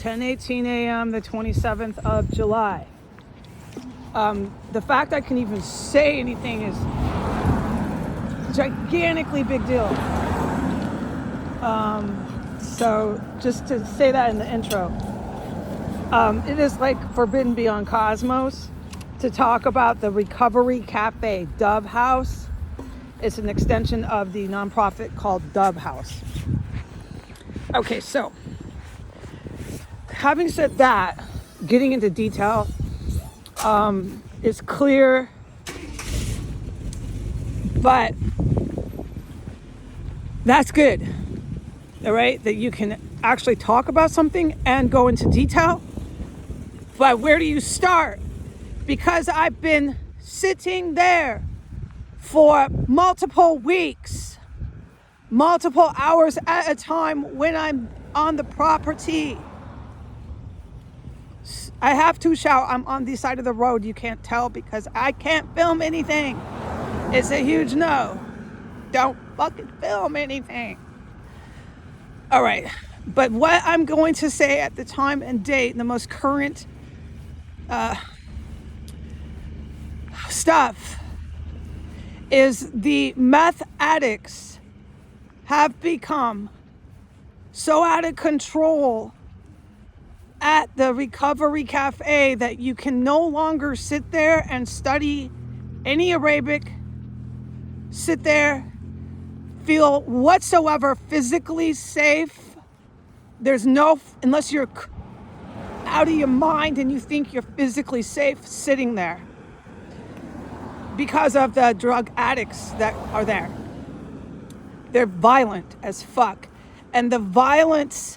10:18 a.m. the 27th of July. The fact I can even say anything is a gigantically big deal. So just to say that in the intro, it is like forbidden beyond Cosmos to talk about the Recovery Cafe Dove House. It's an extension of the nonprofit called Dove House. Okay, so having said that, getting into detail, is clear, but that's good, all right, that you can actually talk about something and go into detail. But where do you start? Because I've been sitting there for multiple weeks, multiple hours at a time when I'm on the property. I have to shout. I'm on the side of the road. You can't tell because I can't film anything. It's a huge no. Don't fucking film anything. All right. But what I'm going to say at the time and date, the most current stuff, is the meth addicts have become so out of control at the Recovery Cafe that you can no longer sit there and study any Arabic, sit there, feel whatsoever physically safe. There's no, unless you're out of your mind and you think you're physically safe sitting there because of the drug addicts that are there. They're violent as fuck. And the violence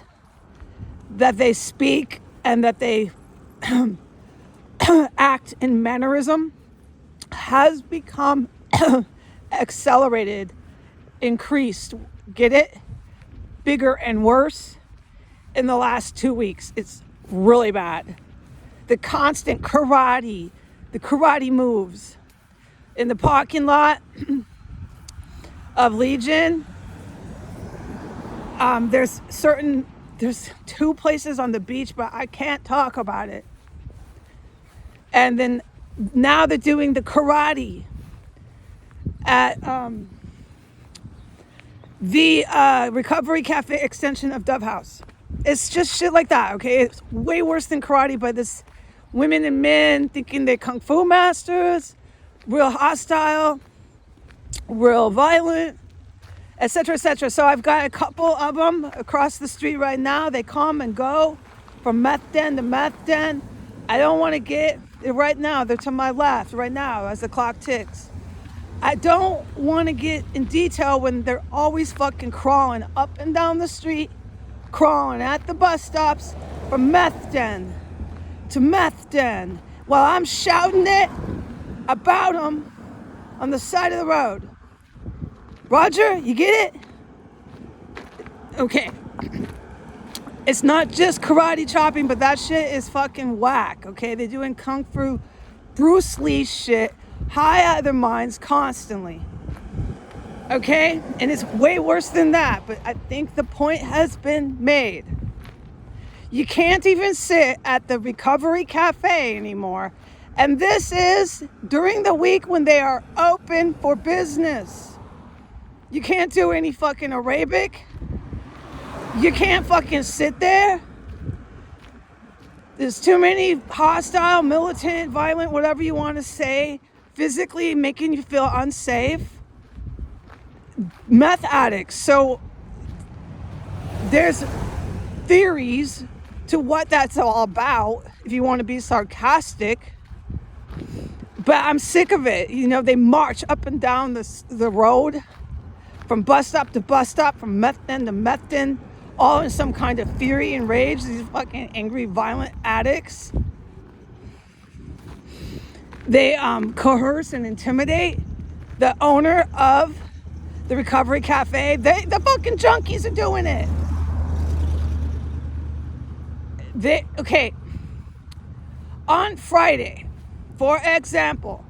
that they speak and that they act in mannerism has become accelerated, increased, get it? Bigger and worse in the last 2 weeks. It's really bad. The constant karate, the karate moves in the parking lot of Legion. There's two places on the beach, but I can't talk about it. And then now they're doing the karate at the Recovery Cafe extension of Dove House. It's just shit like that, okay? It's way worse than karate, but this women and men thinking they're kung fu masters, real hostile, real violent, etc., etc. So I've got a couple of them across the street right now. They come and go from meth den to meth den. I don't want to get right now. They're to my left right now as the clock ticks. I don't want to get in detail when they're always fucking crawling up and down the street, crawling at the bus stops from meth den to meth den while I'm shouting it about them on the side of the road. Roger, you get it? Okay. It's not just karate chopping, but that shit is fucking whack, okay? They're doing kung fu, Bruce Lee shit, high out of their minds constantly. Okay? And it's way worse than that, but I think the point has been made. You can't even sit at the Recovery Cafe anymore. And this is during the week when they are open for business. You can't do any fucking Arabic. You can't fucking sit there. There's too many hostile, militant, violent, whatever you want to say, physically making you feel unsafe. Meth addicts. So there's theories to what that's all about, if you want to be sarcastic. But I'm sick of it. You know, they march up and down the road from bus stop to bus stop, from meth den to meth den, all in some kind of fury and rage. These fucking angry, violent addicts. They coerce and intimidate the owner of the Recovery Cafe. The fucking junkies are doing it. Okay. On Friday, for example,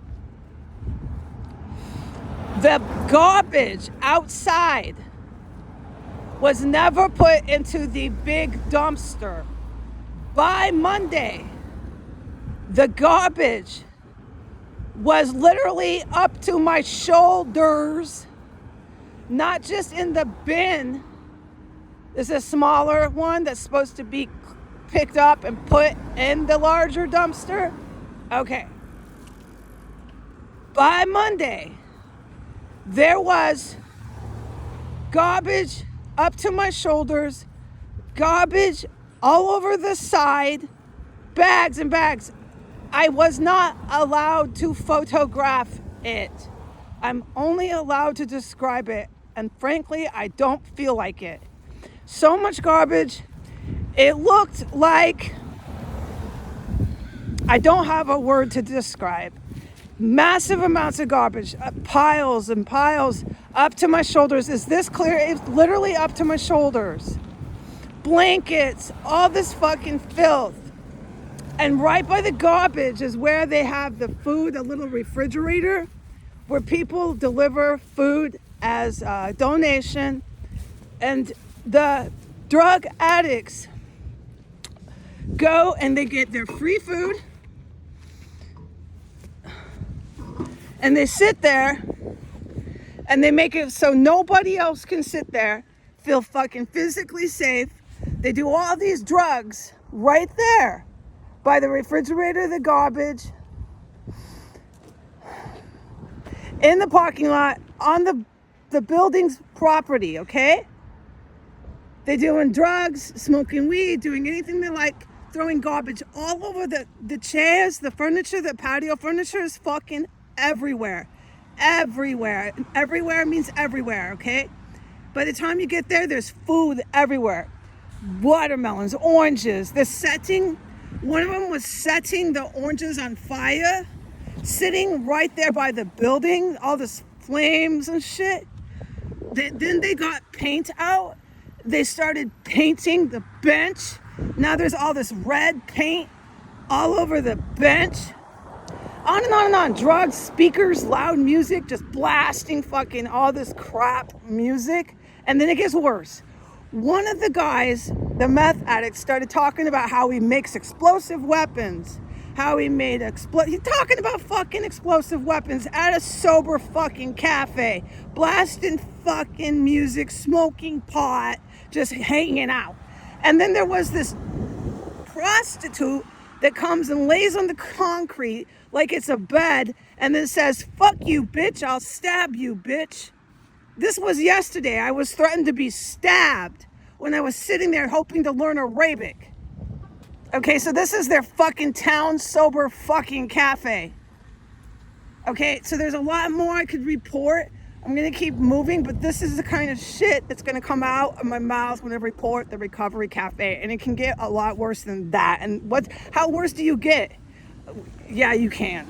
the garbage outside was never put into the big dumpster By Monday, the garbage was literally up to my shoulders, not just in the bin. There's a smaller one that's supposed to be picked up and put in the larger dumpster. Okay. By Monday, there was garbage up to my shoulders, garbage all over the side, bags and bags. I was not allowed to photograph it. I'm only allowed to describe it. And frankly, I don't feel like it. So much garbage. It looked like, I don't have a word to describe. Massive amounts of garbage, piles and piles up to my shoulders. Is this clear? It's literally up to my shoulders. Blankets, all this fucking filth. And right by the garbage is where they have the food, a little refrigerator, where people deliver food as a donation. And the drug addicts go and they get their free food. And they sit there and they make it so nobody else can sit there, feel fucking physically safe. They do all these drugs right there by the refrigerator, the garbage, in the parking lot, on the building's property, okay? They're doing drugs, smoking weed, doing anything they like, throwing garbage all over the chairs, the furniture, the patio furniture is fucking everywhere. Everywhere means everywhere, okay? By the time you get there, there's food everywhere. Watermelons, oranges. One of them was setting the oranges on fire, sitting right there by the building, all this flames and shit. Then they got paint out. They started painting the bench. Now there's all this red paint all over the bench. On and on and on. Drugs, speakers, loud music, just blasting fucking all this crap music. And then it gets worse. One of the guys, the meth addict, started talking about how he makes explosive weapons. How he made he's talking about fucking explosive weapons at a sober fucking cafe. Blasting fucking music, smoking pot, just hanging out. And then there was this prostitute that comes and lays on the concrete like it's a bed and then says, "Fuck you, bitch, I'll stab you, bitch." This was yesterday. I was threatened to be stabbed when I was sitting there hoping to learn Arabic. Okay, so this is their fucking town sober fucking cafe. Okay, so there's a lot more I could report. I'm gonna keep moving, but this is the kind of shit that's gonna come out of my mouth when I report the Recovery Cafe, and it can get a lot worse than that. And how worse do you get? Yeah, you can.